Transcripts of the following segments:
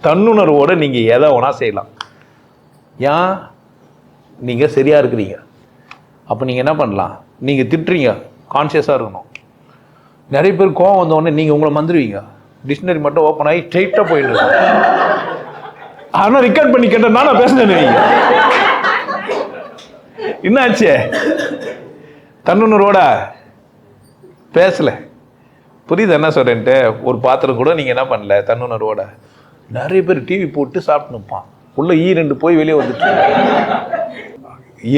தன்னுணர்வோடு நீங்கள் எதை வேணா செய்யலாம். ஏன்? நீங்கள் சரியாக இருக்கிறீங்க. அப்போ நீங்கள் என்ன பண்ணலாம்? நீங்கள் திட்டுறீங்க, கான்சியஸாக இருக்கணும். நிறைய பேர் கோவம் வந்தோடனே நீங்கள் உங்களை மந்திருவீங்க, டிக்ஷனரி மட்டும் ஓப்பன் ஆகி ஸ்ட்ரெயிட்டாக போயிட்டு. ஆனால் ரெக்கார்ட் பண்ணி கேட்டேன்னா நான் பேசுனேன். நீங்கள் என்னாச்சு? தன்னுணர்வோட பேசலை. புரியுது என்ன சொல்கிறேன்ட்டு? ஒரு பாத்திரம் கூட நீங்கள் என்ன பண்ணல தன்னுணர்வோட. நிறைய பேர் டிவி போட்டு சாப்பிட்டு நிற்பான், உள்ள ஈ2 போய் வெளியே வந்துட்டு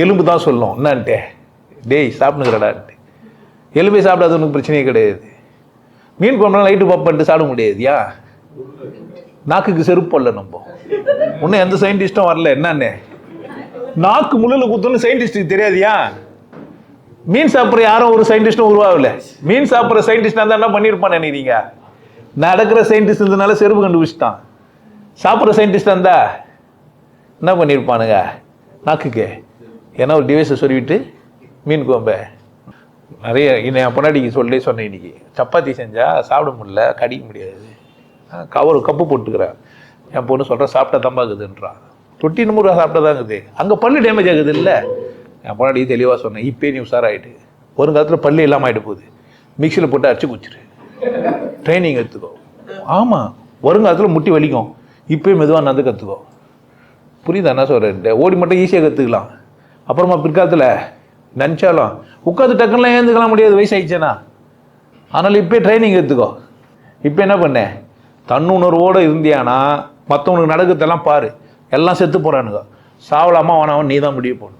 எலும்பு தான் சொல்லும் என்னான்ட்டு, டேய் சாப்பிட்டுக்கிறடான்ட்டு. எலும்பே சாப்பிடாது, ஒன்றும் பிரச்சனையே கிடையாது. மீன் குழம்புலாம் லைட்டு பாப் பண்ணிட்டு சாப்பிட முடியாது. ஏன்? நாக்குக்கு செருப்பு போடல. நம்ம இன்னும் எந்த சயின்டிஸ்டும் வரல. என்னன்னு நாக்கு முள்ளில் குத்துன்னு சயின்டிஸ்டுக்கு தெரியாதியா? மீன் சாப்பிட்ற யாரும் ஒரு சயின்டிஸ்டும் உருவாகல. மீன் சாப்பிட்ற சயின்டிஸ்டாக இருந்தால் என்ன பண்ணியிருப்பான்னு நினைக்கிறீங்க? நடக்கிற சயின்டிஸ்ட் இருந்தனால செருப்பு கண்டுபிடிச்சிட்டான். சாப்பிட்ற சயின்டிஸ்டாக இருந்தா என்ன பண்ணியிருப்பானுங்க? நாக்குக்கு ஏன்னா ஒரு டிவைஸை சொல்லிவிட்டு மீன் குழம்பை நிறைய என் பொன்னாடிக்கு சொன்னேன். இன்னைக்கு சப்பாத்தி செஞ்சால் சாப்பிட முடியல, கடிக்க முடியாது, ஒரு கப்பு போட்டுக்கிறேன். என் பொண்ணு சொல்கிறேன் சாப்பிட்டா தம்பாக்குதுன்றான். தொட்டி நூறுரூவா சாப்பிட்டா தாங்குது, அங்கே பல்லு டேமேஜ் ஆகுது இல்லை. என் பொன்னாடி தெளிவாக சொன்னேன், இப்போ நீ உஷாராயிட்டு. ஒரு காலத்தில் பல்லு இல்லாமல் ஆகிட்டு போகுது, மிக்சியில் போட்டு அரைச்சி குச்சிரு, ட்ரைனிங் எடுத்துக்கோ. ஆமாம், வருங்காலத்தில் முட்டி வலிக்கும், இப்போயும் மெதுவாக நடந்து கற்றுக்கோ. புரியுதா என்ன சொல்கிறேன்ட்டு? ஓடி மட்டும் ஈஸியாக கற்றுக்கலாம். அப்புறமா பிற்காலத்தில் நினச்சாலும் உட்காந்து டக்குலாம் ஏந்துக்கலாம் முடியாது, வயசாகிடுச்சேனா. அதனால் இப்போ ட்ரைனிங் எடுத்துக்கோ. இப்போ என்ன பண்ண? தன்னுணர்வோடு இருந்தியானா மற்றவனுக்கு நடக்கிறதெல்லாம் பாரு. எல்லாம் செத்து போகிறானுங்க. சாவலாமா வேணாவன் நீ தான் முடிவு போகணும்.